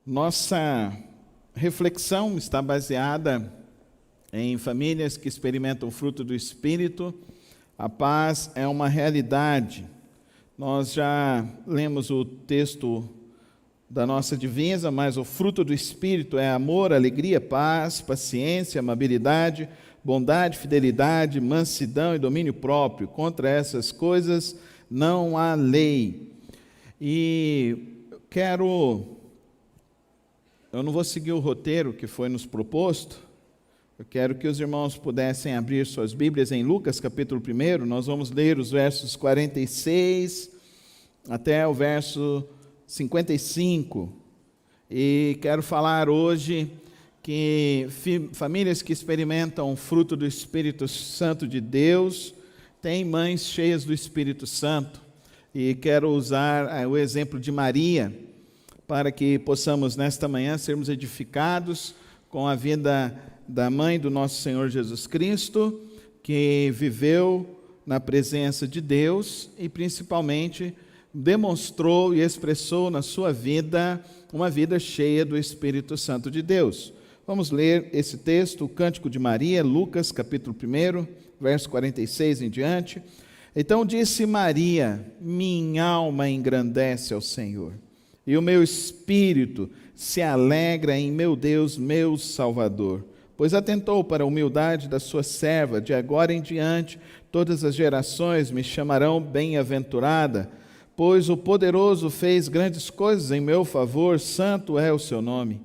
Nossa reflexão está baseada em famílias que experimentam o fruto do Espírito. A paz é uma realidade. Nós já lemos o texto da nossa divisa, mas o fruto do Espírito é amor, alegria, paz, paciência, amabilidade, bondade, fidelidade, mansidão e domínio próprio. Contra essas coisas não há lei. E eu não vou seguir o roteiro que foi nos proposto. Eu quero que os irmãos pudessem abrir suas Bíblias em Lucas, capítulo 1. Nós vamos ler os versos 46 até o verso 55. E quero falar hoje que famílias que experimentam o fruto do Espírito Santo de Deus têm mães cheias do Espírito Santo. E quero usar o exemplo de Maria, para que possamos nesta manhã sermos edificados com a vida da mãe do nosso Senhor Jesus Cristo, que viveu na presença de Deus e principalmente demonstrou e expressou na sua vida uma vida cheia do Espírito Santo de Deus. Vamos ler esse texto, o Cântico de Maria, Lucas capítulo 1, verso 46 em diante. Então disse Maria: minha alma engrandece ao Senhor, e o meu espírito se alegra em meu Deus, meu Salvador, pois atentou para a humildade da sua serva. De agora em diante todas as gerações me chamarão bem-aventurada, pois o Poderoso fez grandes coisas em meu favor, santo é o seu nome.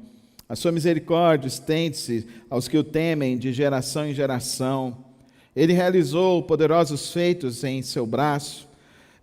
A sua misericórdia estende-se aos que o temem de geração em geração. Ele realizou poderosos feitos em seu braço,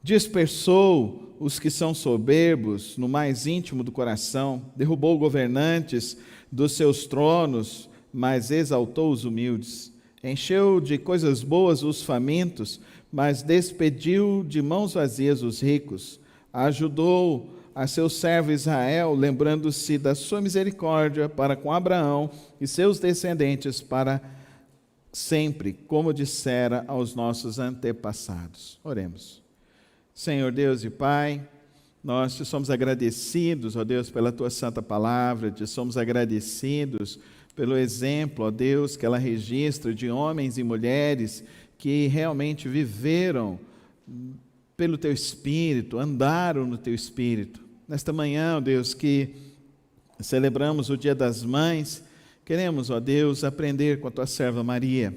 dispersou os que são soberbos no mais íntimo do coração, derrubou governantes dos seus tronos, mas exaltou os humildes. Encheu de coisas boas os famintos, mas despediu de mãos vazias os ricos. Ajudou a seu servo Israel, lembrando-se da sua misericórdia para com Abraão e seus descendentes para sempre, como dissera aos nossos antepassados. Oremos. Senhor Deus e Pai, nós te somos agradecidos, ó Deus, pela tua santa palavra, te somos agradecidos pelo exemplo, ó Deus, que ela registra de homens e mulheres que realmente viveram pelo teu Espírito, andaram no teu Espírito. Nesta manhã, ó Deus, que celebramos o Dia das Mães, queremos, ó Deus, aprender com a tua serva Maria,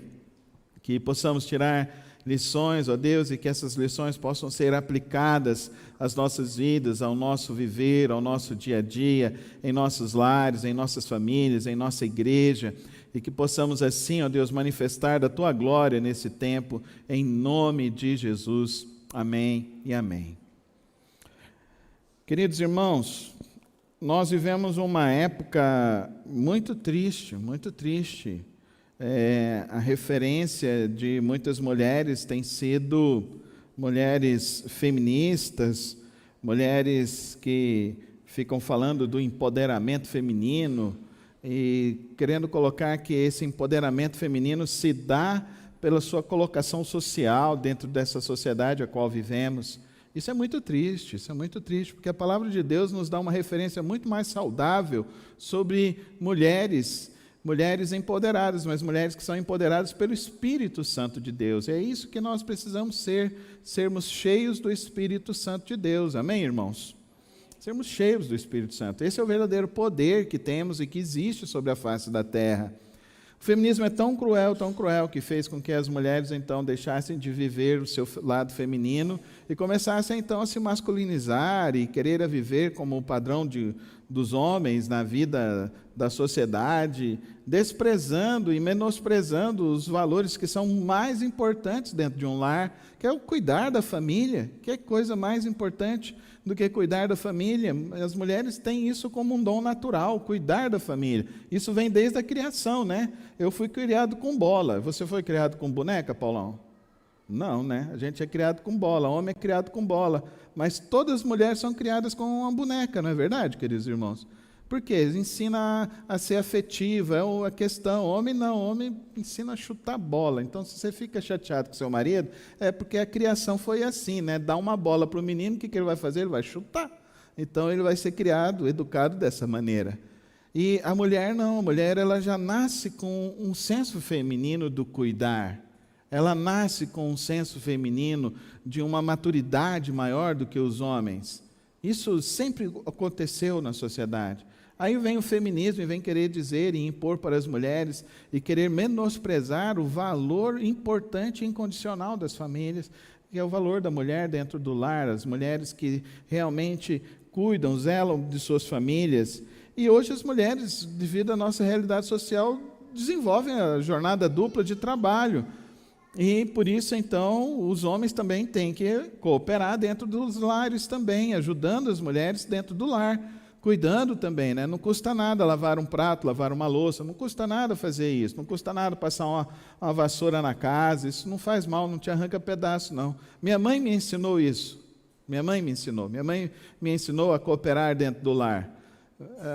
que possamos tirar lições, ó Deus, e que essas lições possam ser aplicadas às nossas vidas, ao nosso viver, ao nosso dia a dia, em nossos lares, em nossas famílias, em nossa igreja, e que possamos assim, ó Deus, manifestar da tua glória nesse tempo, em nome de Jesus. Amém e amém. Queridos irmãos, nós vivemos uma época muito triste, muito triste. A referência de muitas mulheres tem sido mulheres feministas, mulheres que ficam falando do empoderamento feminino e querendo colocar que esse empoderamento feminino se dá pela sua colocação social dentro dessa sociedade a qual vivemos. Isso é muito triste, porque a palavra de Deus nos dá uma referência muito mais saudável sobre mulheres empoderadas, mas mulheres que são empoderadas pelo Espírito Santo de Deus. É isso que nós precisamos sermos cheios do Espírito Santo de Deus. Amém, irmãos? Sermos cheios do Espírito Santo. Esse é o verdadeiro poder que temos e que existe sobre a face da terra. O feminismo é tão cruel, que fez com que as mulheres, então, deixassem de viver o seu lado feminino e começassem, então, a se masculinizar e querer viver como o padrão dos homens na vida da sociedade, desprezando e menosprezando os valores que são mais importantes dentro de um lar, que é o cuidar da família. Que coisa mais importante do que cuidar da família? As mulheres têm isso como um dom natural, cuidar da família. Isso vem desde a criação, né? Eu fui criado com bola. Você foi criado com boneca, Paulão? Não, né? A gente é criado com bola, homem é criado com bola. Mas todas as mulheres são criadas com uma boneca, não é verdade, queridos irmãos? Por quê? Ensina a ser afetiva, é a questão. Homem não, homem ensina a chutar bola. Então, se você fica chateado com seu marido, é porque a criação foi assim, né? Dá uma bola para o menino, o que ele vai fazer? Ele vai chutar. Então ele vai ser criado, educado dessa maneira. E a mulher não, a mulher ela já nasce com um senso feminino do cuidar. Ela nasce com um senso feminino de uma maturidade maior do que os homens. Isso sempre aconteceu na sociedade. Aí vem o feminismo e vem querer dizer e impor para as mulheres e querer menosprezar o valor importante e incondicional das famílias, que é o valor da mulher dentro do lar, as mulheres que realmente cuidam, zelam de suas famílias. E hoje as mulheres, devido à nossa realidade social, desenvolvem a jornada dupla de trabalho. E por isso, então, os homens também têm que cooperar dentro dos lares também, ajudando as mulheres dentro do lar, cuidando também, né? Não custa nada lavar um prato, lavar uma louça, não custa nada fazer isso, não custa nada passar uma vassoura na casa, isso não faz mal, não te arranca pedaço, não. Minha mãe me ensinou isso, minha mãe me ensinou a cooperar dentro do lar.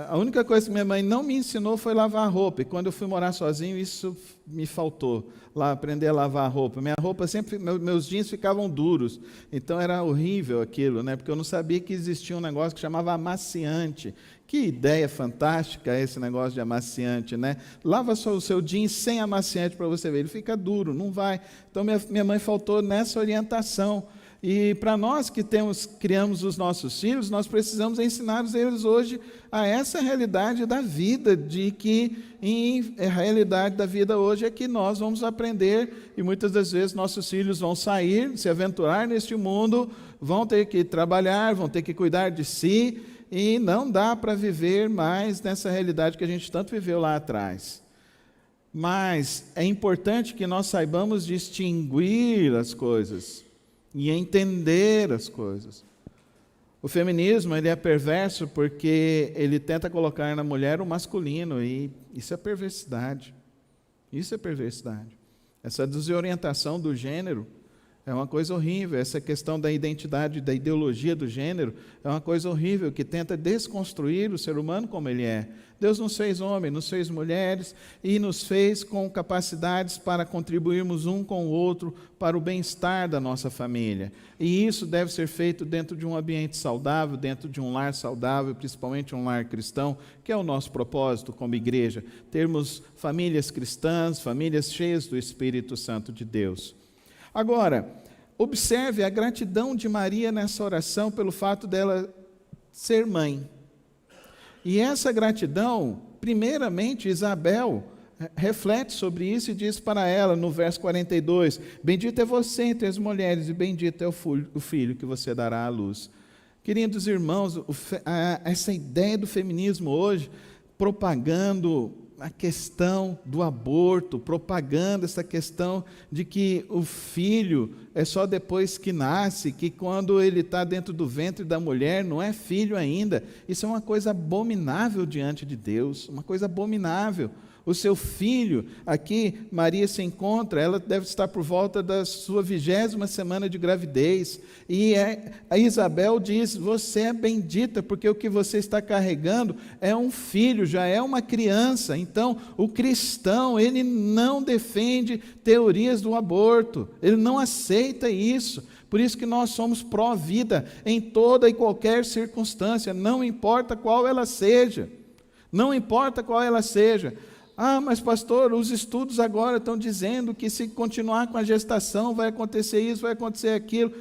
A única coisa que minha mãe não me ensinou foi lavar roupa, e quando eu fui morar sozinho, isso me faltou, lá aprender a lavar roupa. Minha roupa sempre, meus jeans ficavam duros, então era horrível aquilo, né? Porque eu não sabia que existia um negócio que chamava amaciante. Que ideia fantástica esse negócio de amaciante, né? Lava só o seu jeans sem amaciante para você ver, ele fica duro, não vai. Então minha mãe faltou nessa orientação. E para nós que criamos os nossos filhos, nós precisamos ensinar eles hoje a essa realidade da vida, de que a realidade da vida hoje é que nós vamos aprender, e muitas das vezes nossos filhos vão sair, se aventurar neste mundo, vão ter que trabalhar, vão ter que cuidar de si, e não dá para viver mais nessa realidade que a gente tanto viveu lá atrás. Mas é importante que nós saibamos distinguir as coisas e entender as coisas. O feminismo ele é perverso porque ele tenta colocar na mulher o masculino, e isso é perversidade. Isso é perversidade. Essa desorientação do gênero é uma coisa horrível. Essa questão da identidade, da ideologia do gênero é uma coisa horrível que tenta desconstruir o ser humano como ele é. Deus nos fez homem, nos fez mulheres e nos fez com capacidades para contribuirmos um com o outro para o bem-estar da nossa família. E isso deve ser feito dentro de um ambiente saudável, dentro de um lar saudável, principalmente um lar cristão, que é o nosso propósito como igreja. Termos famílias cristãs, famílias cheias do Espírito Santo de Deus. Agora, observe a gratidão de Maria nessa oração pelo fato dela ser mãe. E essa gratidão, primeiramente, Isabel reflete sobre isso e diz para ela, no verso 42, bendita é você entre as mulheres e bendito é o filho que você dará à luz. Queridos irmãos, essa ideia do feminismo hoje, propagando a questão do aborto, propagando essa questão de que o filho é só depois que nasce, que quando ele está dentro do ventre da mulher não é filho ainda. Isso é uma coisa abominável diante de Deus, uma coisa abominável. O seu filho, aqui Maria se encontra, ela deve estar por volta da sua 20ª semana de gravidez, e a Isabel diz, você é bendita, porque o que você está carregando é um filho, já é uma criança. Então, o cristão, ele não defende teorias do aborto, ele não aceita isso. Por isso que nós somos pró-vida em toda e qualquer circunstância, não importa qual ela seja, não importa qual ela seja. Ah, mas pastor, os estudos agora estão dizendo que se continuar com a gestação vai acontecer isso, vai acontecer aquilo.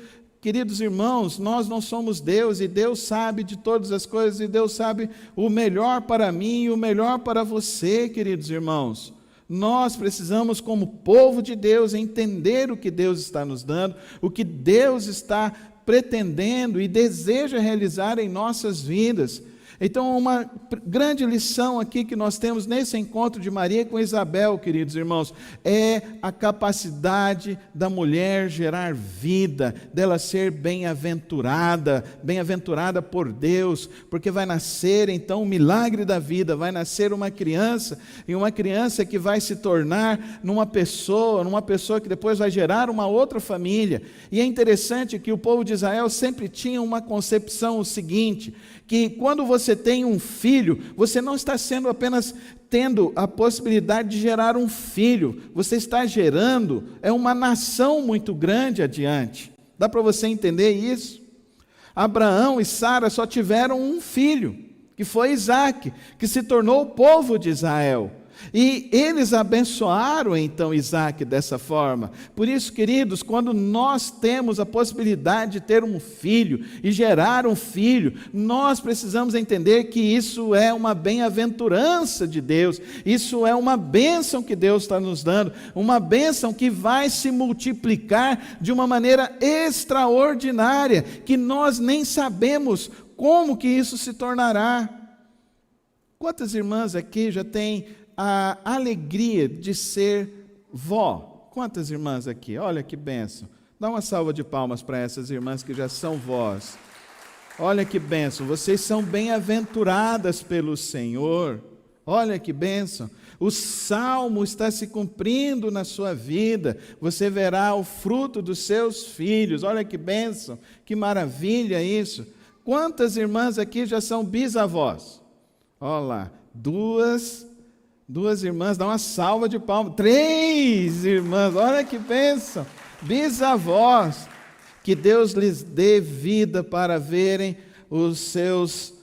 Queridos irmãos, nós não somos Deus, e Deus sabe de todas as coisas, e Deus sabe o melhor para mim e o melhor para você, queridos irmãos. Nós precisamos, como povo de Deus, entender o que Deus está nos dando, o que Deus está pretendendo e deseja realizar em nossas vidas. Então, uma grande lição aqui que nós temos nesse encontro de Maria com Isabel, queridos irmãos, é a capacidade da mulher gerar vida, dela ser bem-aventurada por Deus, porque vai nascer então o milagre da vida, vai nascer uma criança, e uma criança que vai se tornar numa pessoa que depois vai gerar uma outra família. E é interessante que o povo de Israel sempre tinha uma concepção o seguinte, que quando você tem um filho, você não está sendo apenas tendo a possibilidade de gerar um filho, você está gerando uma nação muito grande adiante. Dá para você entender isso? Abraão e Sara só tiveram um filho, que foi Isaque, que se tornou o povo de Israel. E eles abençoaram então Isaque dessa forma. Por isso, queridos, quando nós temos a possibilidade de ter um filho e gerar um filho, nós precisamos entender que isso é uma bem-aventurança de Deus, isso é uma bênção que Deus está nos dando, uma bênção que vai se multiplicar de uma maneira extraordinária, que nós nem sabemos como que isso se tornará. Quantas irmãs aqui já têm a alegria de ser vó? Quantas irmãs aqui? Olha que bênção. Dá uma salva de palmas para essas irmãs que já são vós. Olha que bênção. Vocês são bem-aventuradas pelo Senhor. Olha que bênção. O salmo está se cumprindo na sua vida. Você verá o fruto dos seus filhos. Olha que bênção. Que maravilha isso. Quantas irmãs aqui já são bisavós? Olha lá. Duas irmãs, dá uma salva de palmas. 3 irmãs, olha que bênção. Bisavós, que Deus lhes dê vida para verem os seus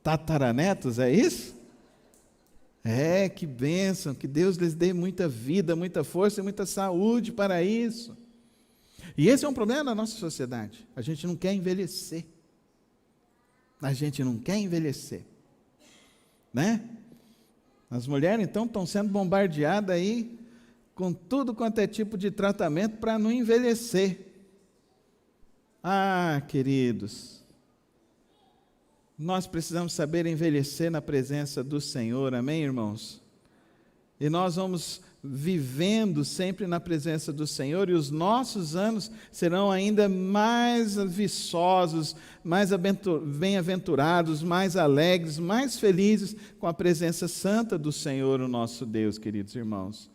tataranetos, é isso? Que bênção, que Deus lhes dê muita vida, muita força e muita saúde para isso. E esse é um problema da nossa sociedade. A gente não quer envelhecer. A gente não quer envelhecer. Né? As mulheres, então, estão sendo bombardeadas aí com tudo quanto é tipo de tratamento para não envelhecer. Queridos, nós precisamos saber envelhecer na presença do Senhor, amém, irmãos? E nós vamos vivendo sempre na presença do Senhor, e os nossos anos serão ainda mais viçosos, mais bem-aventurados, mais alegres, mais felizes com a presença santa do Senhor, o nosso Deus, queridos irmãos.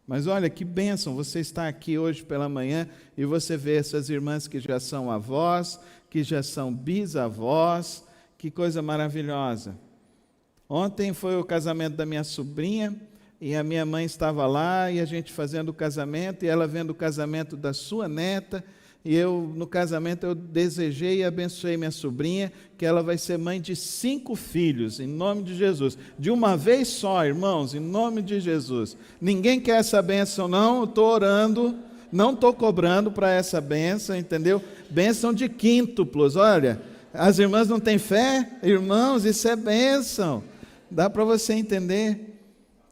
Mas olha que bênção, você está aqui hoje pela manhã e você vê essas irmãs que já são avós, que já são bisavós, que coisa maravilhosa. Ontem foi o casamento da minha sobrinha, e a minha mãe estava lá, e a gente fazendo o casamento, e ela vendo o casamento da sua neta, e eu, no casamento, eu desejei e abençoei minha sobrinha, que ela vai ser mãe de 5 filhos, em nome de Jesus. De uma vez só, irmãos, em nome de Jesus. Ninguém quer essa bênção, não, eu estou orando, não estou cobrando para essa bênção, entendeu? Bênção de quíntuplos, olha, as irmãs não têm fé? Irmãos, isso é bênção, dá para você entender?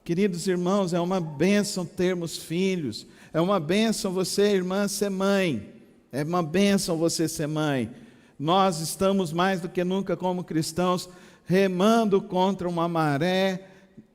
Queridos irmãos, é uma bênção termos filhos, é uma bênção você, irmã, ser mãe, é uma bênção você ser mãe. Nós estamos mais do que nunca como cristãos, remando contra uma maré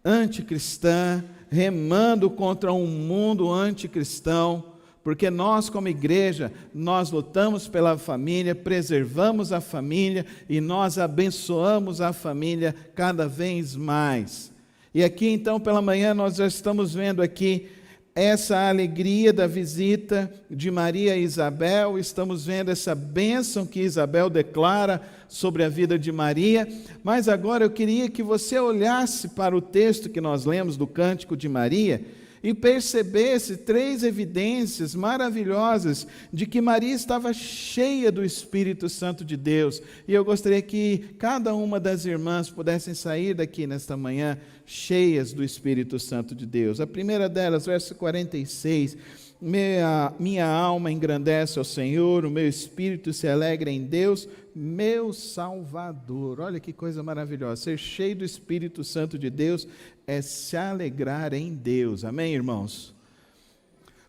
anticristã, remando contra um mundo anticristão, porque nós como igreja, nós lutamos pela família, preservamos a família e nós abençoamos a família cada vez mais. E aqui então pela manhã nós já estamos vendo aqui essa alegria da visita de Maria e Isabel, estamos vendo essa bênção que Isabel declara sobre a vida de Maria, mas agora eu queria que você olhasse para o texto que nós lemos do Cântico de Maria e percebesse 3 evidências maravilhosas de que Maria estava cheia do Espírito Santo de Deus. E eu gostaria que cada uma das irmãs pudessem sair daqui nesta manhã cheias do Espírito Santo de Deus. A primeira delas, verso 46, minha alma engrandece ao Senhor, o meu espírito se alegra em Deus, meu Salvador. Olha que coisa maravilhosa, ser cheio do Espírito Santo de Deus é se alegrar em Deus, amém, irmãos?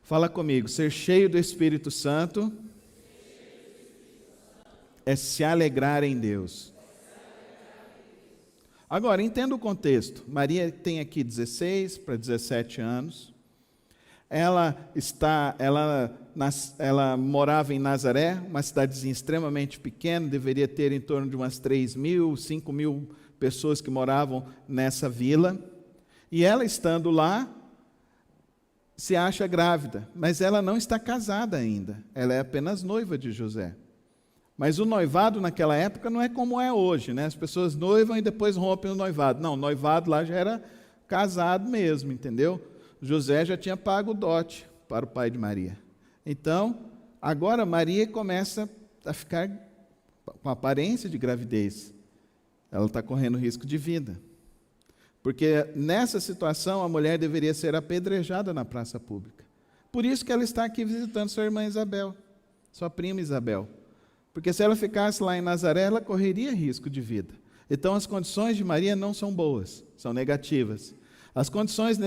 Fala comigo, ser cheio do Espírito Santo é se alegrar em Deus. Agora, entenda o contexto. Maria tem aqui 16 para 17 anos. Ela morava em Nazaré, uma cidadezinha extremamente pequena, deveria ter em torno de umas 3.000, 5.000 pessoas que moravam nessa vila. E ela, estando lá, se acha grávida, mas ela não está casada ainda. Ela é apenas noiva de José. Mas o noivado naquela época não é como é hoje, né? As pessoas noivam e depois rompem o noivado. Não, o noivado lá já era casado mesmo, entendeu? José já tinha pago o dote para o pai de Maria. Então, agora Maria começa a ficar com aparência de gravidez, ela está correndo risco de vida. Porque nessa situação a mulher deveria ser apedrejada na praça pública. Por isso que ela está aqui visitando sua irmã Isabel, sua prima Isabel. Porque se ela ficasse lá em Nazaré, ela correria risco de vida. Então as condições de Maria não são boas, são negativas. As condições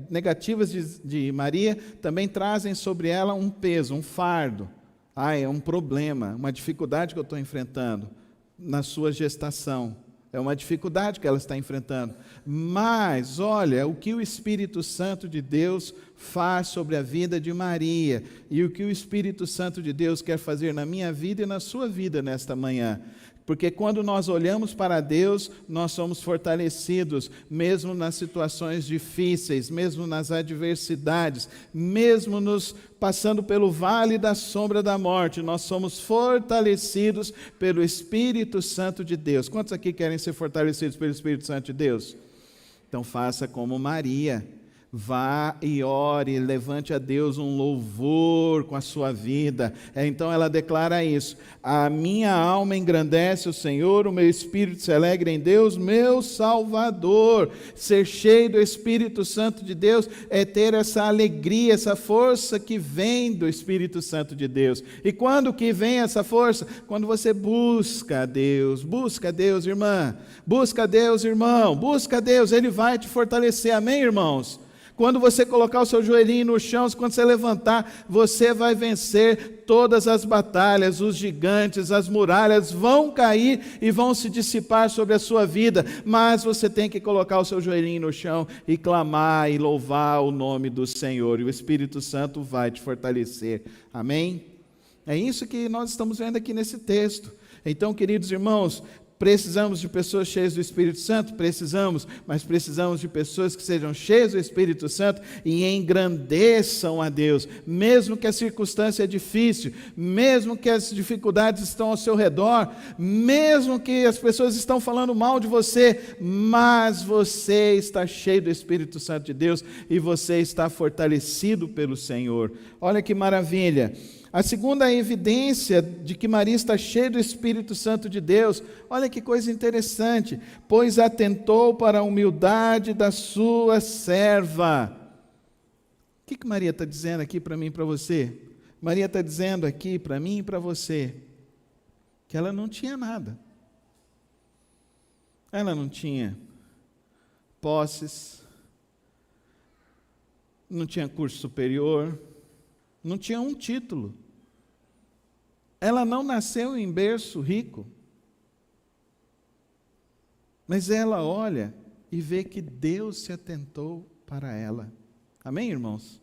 negativas de Maria também trazem sobre ela um peso, um fardo. É um problema, uma dificuldade que eu estou enfrentando na sua gestação. É uma dificuldade que ela está enfrentando. Mas, olha, o que o Espírito Santo de Deus faz sobre a vida de Maria e o que o Espírito Santo de Deus quer fazer na minha vida e na sua vida nesta manhã. Porque quando nós olhamos para Deus, nós somos fortalecidos, mesmo nas situações difíceis, mesmo nas adversidades, mesmo nos passando pelo vale da sombra da morte, nós somos fortalecidos pelo Espírito Santo de Deus. Quantos aqui querem ser fortalecidos pelo Espírito Santo de Deus? Então faça como Maria. Vá e ore, levante a Deus um louvor com a sua vida. Então ela declara isso: a minha alma engrandece o Senhor, o meu espírito se alegra em Deus, meu Salvador. Ser cheio do Espírito Santo de Deus é ter essa alegria, essa força que vem do Espírito Santo de Deus. E quando que vem essa força? Quando você busca a Deus, irmã, busca a Deus, irmão, busca a Deus, Ele vai te fortalecer, amém, irmãos? Quando você colocar o seu joelhinho no chão, quando você levantar, você vai vencer todas as batalhas, os gigantes, as muralhas vão cair e vão se dissipar sobre a sua vida, mas você tem que colocar o seu joelhinho no chão e clamar e louvar o nome do Senhor, e o Espírito Santo vai te fortalecer, amém? É isso que nós estamos vendo aqui nesse texto. Então, queridos irmãos, precisamos de pessoas cheias do Espírito Santo? Precisamos, mas precisamos de pessoas que sejam cheias do Espírito Santo e engrandeçam a Deus, mesmo que a circunstância é difícil, mesmo que as dificuldades estão ao seu redor, mesmo que as pessoas estão falando mal de você, mas você está cheio do Espírito Santo de Deus e você está fortalecido pelo Senhor. Olha que maravilha! A segunda evidência de que Maria está cheia do Espírito Santo de Deus, olha que coisa interessante, pois atentou para a humildade da sua serva. O que Maria está dizendo aqui para mim e para você? Maria está dizendo aqui para mim e para você, que ela não tinha nada. Ela não tinha posses, não tinha curso superior, não tinha um título. Ela não nasceu em berço rico. Mas ela olha e vê que Deus se atentou para ela. Amém, irmãos?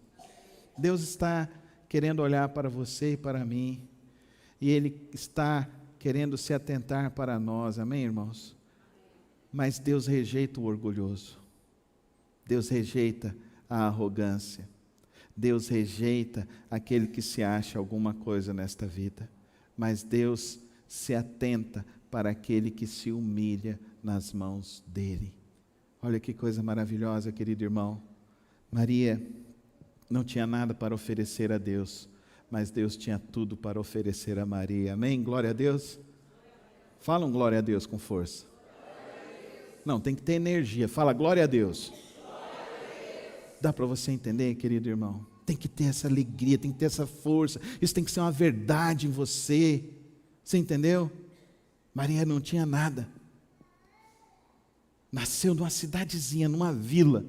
Deus está querendo olhar para você e para mim. E Ele está querendo se atentar para nós. Amém, irmãos? Mas Deus rejeita o orgulhoso. Deus rejeita a arrogância. Deus rejeita aquele que se acha alguma coisa nesta vida, mas Deus se atenta para aquele que se humilha nas mãos dEle. Olha que coisa maravilhosa, querido irmão. Maria não tinha nada para oferecer a Deus, mas Deus tinha tudo para oferecer a Maria. Amém? Glória a Deus. Fala um glória a Deus com força. Não, tem que ter energia. Fala glória a Deus. Dá para você entender, querido irmão? Tem que ter essa alegria, tem que ter essa força. Isso tem que ser uma verdade em você. Você entendeu? Maria não tinha nada. Nasceu numa cidadezinha, numa vila.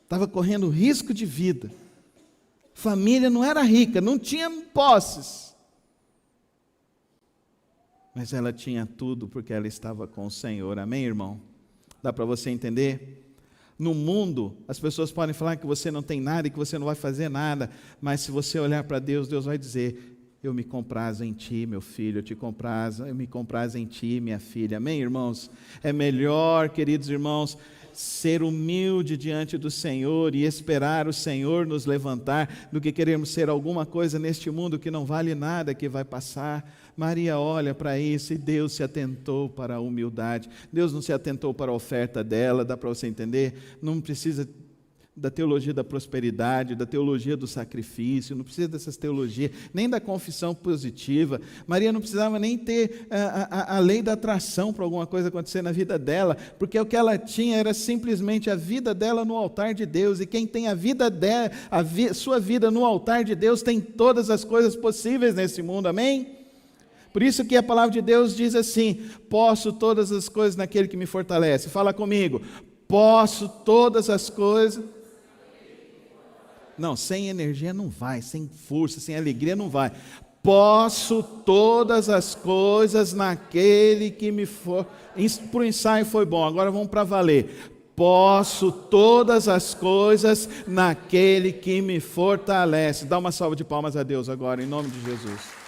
Estava correndo risco de vida. Família não era rica, não tinha posses. Mas ela tinha tudo porque ela estava com o Senhor. Amém, irmão? Dá para você entender? No mundo, as pessoas podem falar que você não tem nada e que você não vai fazer nada, mas se você olhar para Deus, Deus vai dizer: eu me comprazo em ti, meu filho, eu me comprazo em ti, minha filha. Amém, irmãos? É melhor, queridos irmãos, ser humilde diante do Senhor e esperar o Senhor nos levantar, do que queremos ser alguma coisa neste mundo que não vale nada, que vai passar. Maria olha para isso e Deus se atentou para a humildade. Deus não se atentou para a oferta dela, dá para você entender? Não da teologia da prosperidade, da teologia do sacrifício, não precisa dessas teologias, nem da confissão positiva. Maria não precisava nem ter a lei da atração para alguma coisa acontecer na vida dela, porque o que ela tinha era simplesmente a vida dela no altar de Deus, e quem tem a vida dela, sua vida no altar de Deus, tem todas as coisas possíveis nesse mundo, amém? Por isso que a palavra de Deus diz assim: posso todas as coisas naquele que me fortalece. Fala comigo, posso todas as coisas. Não, sem energia não vai, sem força, sem alegria não vai. Posso todas as coisas naquele que me for. Para o ensaio foi bom, agora vamos para valer. Posso todas as coisas naquele que me fortalece. Dá uma salva de palmas a Deus agora, em nome de Jesus.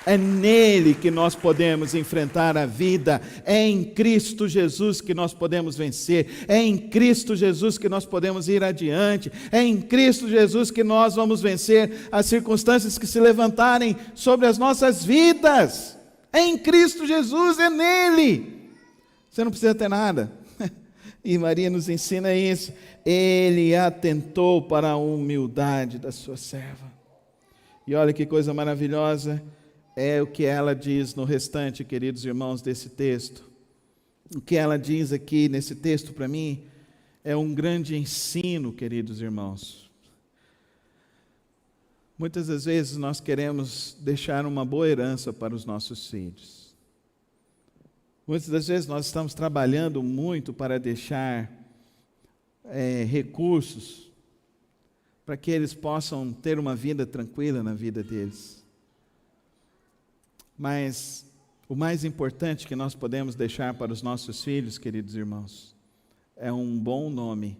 É nele que nós podemos enfrentar a vida, é em Cristo Jesus que nós podemos vencer, é em Cristo Jesus que nós podemos ir adiante, é em Cristo Jesus que nós vamos vencer as circunstâncias que se levantarem sobre as nossas vidas. É em Cristo Jesus, é nele. Você não precisa ter nada. E Maria nos ensina isso. Ele atentou para a humildade da sua serva. E olha que coisa maravilhosa. É o que ela diz no restante, queridos irmãos, desse texto. O que ela diz aqui nesse texto, para mim, é um grande ensino, queridos irmãos. Muitas das vezes nós queremos deixar uma boa herança para os nossos filhos. Muitas das vezes nós estamos trabalhando muito para deixar recursos para que eles possam ter uma vida tranquila na vida deles. Mas o mais importante que nós podemos deixar para os nossos filhos, queridos irmãos, é um bom nome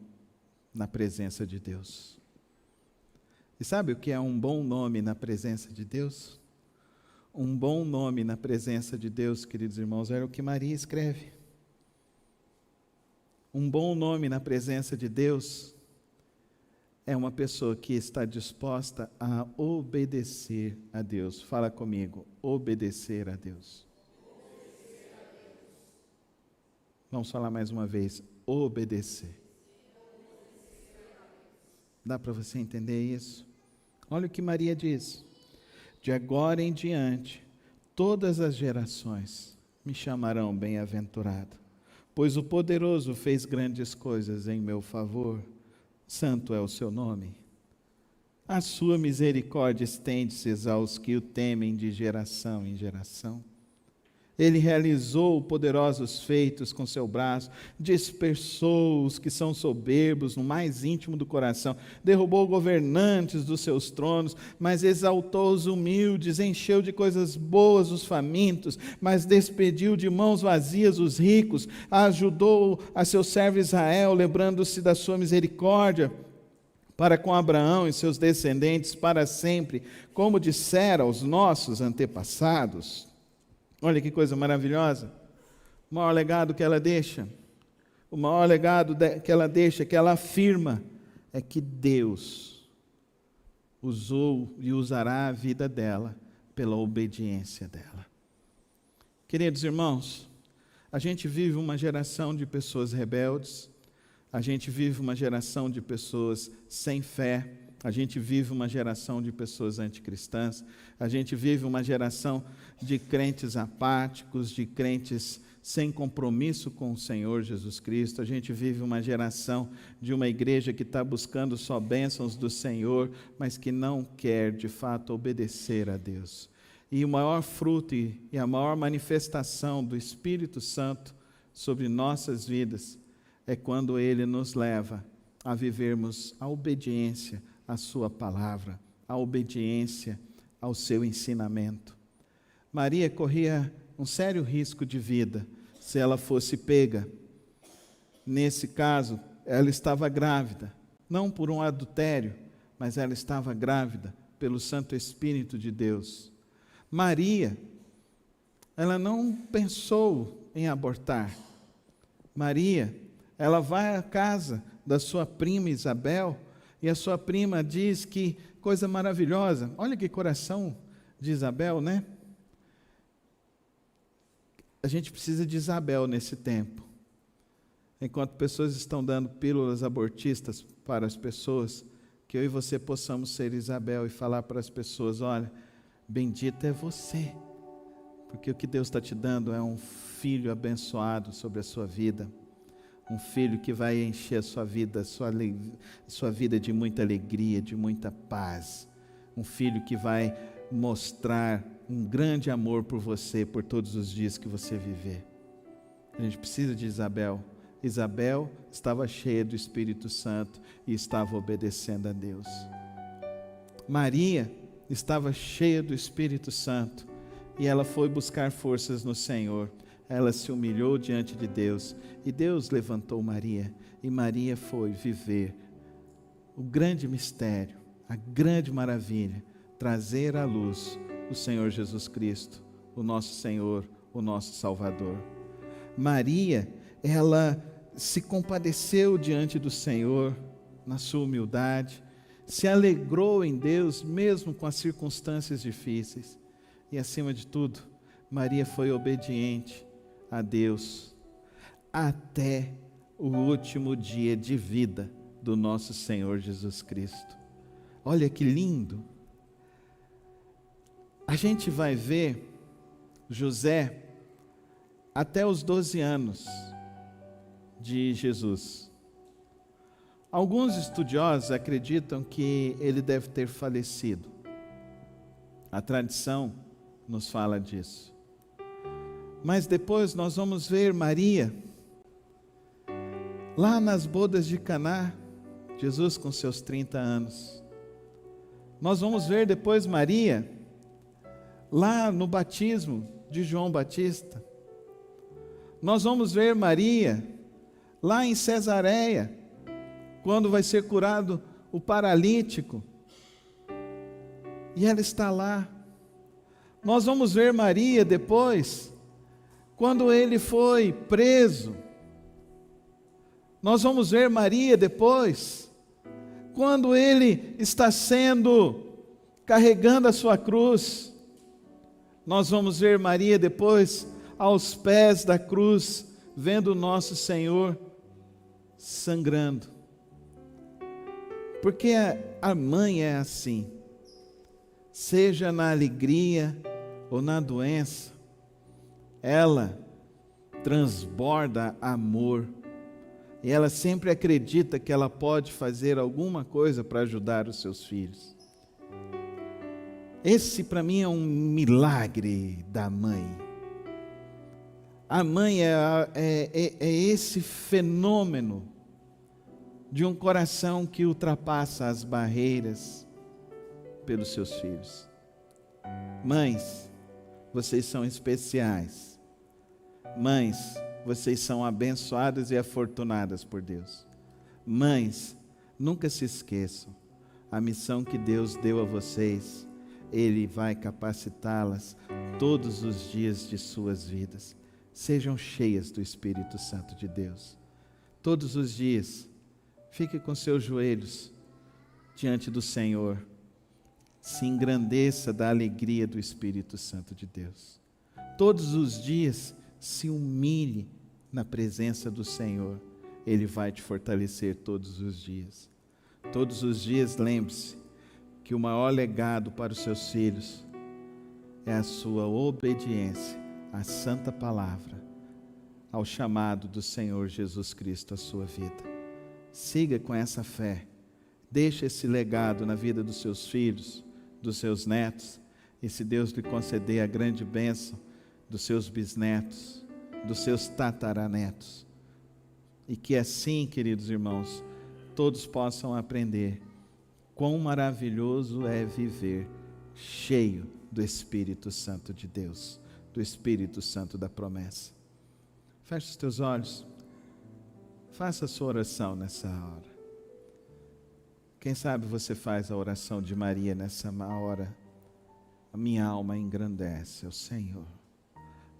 na presença de Deus. E sabe o que é um bom nome na presença de Deus? Um bom nome na presença de Deus, queridos irmãos, era o que Maria escreve. Um bom nome na presença de Deus é uma pessoa que está disposta a obedecer a Deus. Fala comigo, obedecer a Deus. Vamos falar mais uma vez, obedecer. Dá para você entender isso? Olha o que Maria diz. De agora em diante, todas as gerações me chamarão bem-aventurado, pois o Poderoso fez grandes coisas em meu favor. Santo é o seu nome. A sua misericórdia estende-se aos que o temem de geração em geração. Ele realizou poderosos feitos com seu braço, dispersou os que são soberbos no mais íntimo do coração, derrubou governantes dos seus tronos, mas exaltou os humildes, encheu de coisas boas os famintos, mas despediu de mãos vazias os ricos, ajudou a seu servo Israel, lembrando-se da sua misericórdia, para com Abraão e seus descendentes para sempre, como dissera aos nossos antepassados. Olha que coisa maravilhosa. O maior legado que ela deixa, o maior legado que ela deixa, que ela afirma, é que Deus usou e usará a vida dela pela obediência dela. Queridos irmãos, a gente vive uma geração de pessoas rebeldes, a gente vive uma geração de pessoas sem fé, a gente vive uma geração de pessoas anticristãs, a gente vive uma geração de crentes apáticos, de crentes sem compromisso com o Senhor Jesus Cristo, a gente vive uma geração de uma igreja que está buscando só bênçãos do Senhor, mas que não quer de fato obedecer a Deus. E o maior fruto e a maior manifestação do Espírito Santo sobre nossas vidas é quando Ele nos leva a vivermos a obediência à sua palavra, a obediência ao seu ensinamento. Maria corria um sério risco de vida se ela fosse pega. Nesse caso, ela estava grávida, não por um adultério, mas ela estava grávida pelo Santo Espírito de Deus. Maria, ela não pensou em abortar. Maria, ela vai à casa da sua prima Isabel, e a sua prima diz que coisa maravilhosa. Olha que coração de Isabel, né? A gente precisa de Isabel nesse tempo. enquanto pessoas estão dando pílulas abortistas para as pessoas, que eu e você possamos ser Isabel e falar para as pessoas: olha, bendita é você, porque o que Deus está te dando é um filho abençoado sobre a sua vida, um filho que vai encher a sua vida, sua vida de muita alegria, de muita paz, um filho que vai mostrar um grande amor por você, por todos os dias que você viver. A gente precisa de Isabel. Isabel estava cheia do Espírito Santo e estava obedecendo a Deus. Maria estava cheia do Espírito Santo e ela foi buscar forças no Senhor. Ela se humilhou diante de Deus e Deus levantou Maria, e Maria foi viver o grande mistério, a grande maravilha, trazer à luz o Senhor Jesus Cristo, o nosso Senhor, o nosso Salvador. Maria, ela se compadeceu diante do Senhor na sua humildade, se alegrou em Deus mesmo com as circunstâncias difíceis, e acima de tudo, Maria foi obediente a Deus até o último dia de vida do nosso Senhor Jesus Cristo. Olha que lindo! A gente vai ver José até os 12 anos de Jesus. Alguns estudiosos acreditam que ele deve ter falecido. A tradição nos fala disso. Mas depois nós vamos ver Maria, lá nas bodas de Caná, Jesus com seus 30 anos. Nós vamos ver depois Maria, lá no batismo de João Batista. Nós vamos ver Maria, lá em Cesareia, quando vai ser curado o paralítico, e ela está lá. Nós vamos ver Maria depois, quando ele foi preso. Nós vamos ver Maria depois, quando ele está carregando a sua cruz. Nós vamos ver Maria depois, aos pés da cruz, vendo o nosso Senhor sangrando. Porque a mãe é assim, seja na alegria ou na doença, ela transborda amor, e ela sempre acredita que ela pode fazer alguma coisa para ajudar os seus filhos. Esse para mim é um milagre da mãe. A mãe é esse fenômeno de um coração que ultrapassa as barreiras pelos seus filhos. Mães, vocês são especiais. Mães, vocês são abençoadas e afortunadas por Deus. Mães, nunca se esqueçam, a missão que Deus deu a vocês, Ele vai capacitá-las todos os dias de suas vidas. Sejam cheias do Espírito Santo de Deus. Todos os dias, fique com seus joelhos diante do Senhor. Se engrandeça da alegria do Espírito Santo de Deus. Todos os dias, se humilhe na presença do Senhor. Ele vai te fortalecer todos os dias. Todos os dias, lembre-se que o maior legado para os seus filhos é a sua obediência à santa palavra, ao chamado do Senhor Jesus Cristo à sua vida. Siga com essa fé, deixe esse legado na vida dos seus filhos, dos seus netos, e se Deus lhe conceder a grande bênção, dos seus bisnetos, dos seus tataranetos, e que assim, queridos irmãos, todos possam aprender quão maravilhoso é viver cheio do Espírito Santo de Deus, do Espírito Santo da promessa. Feche os teus olhos, faça a sua oração nessa hora. Quem sabe você faz a oração de Maria nessa hora. A minha alma engrandece ao Senhor,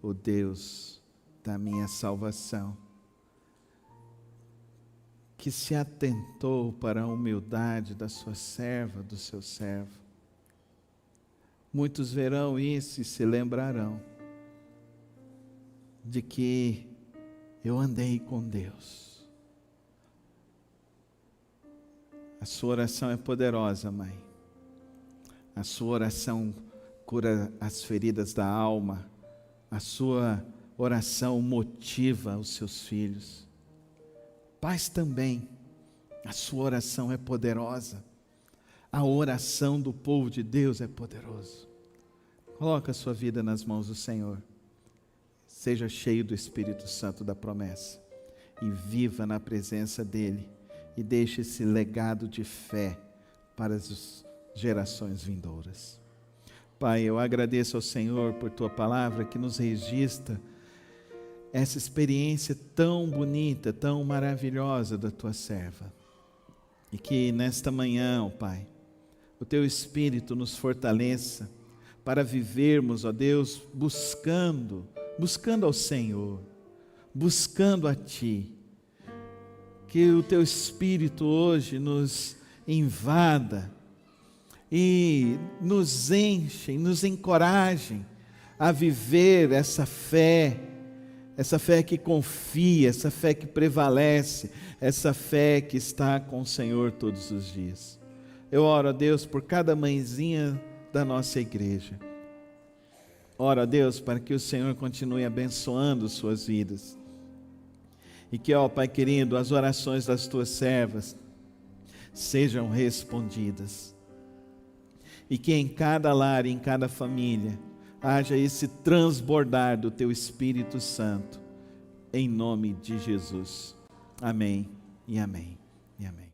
o Deus da minha salvação, que se atentou para a humildade da sua serva, do seu servo. Muitos verão isso e se lembrarão de que eu andei com Deus. A sua oração é poderosa, Mãe. A sua oração cura as feridas da alma. A sua oração motiva os seus filhos. Pais também, a sua oração é poderosa. A oração do povo de Deus é poderosa. Coloca a sua vida nas mãos do Senhor. Seja cheio do Espírito Santo da promessa. E viva na presença dEle. E deixe esse legado de fé para as gerações vindouras. Pai, eu agradeço ao Senhor por Tua palavra que nos registra essa experiência tão bonita, tão maravilhosa da Tua serva. E que nesta manhã, ó Pai, o Teu Espírito nos fortaleça para vivermos, ó Deus, buscando ao Senhor, buscando a Ti. Que o Teu Espírito hoje nos invada e nos enche, nos encoraje a viver essa fé que confia, essa fé que prevalece, essa fé que está com o Senhor todos os dias. Eu oro a Deus por cada mãezinha da nossa igreja. Oro a Deus para que o Senhor continue abençoando suas vidas. E que, ó Pai querido, as orações das Tuas servas sejam respondidas. E que em cada lar, em cada família, haja esse transbordar do Teu Espírito Santo. Em nome de Jesus. Amém e amém e amém.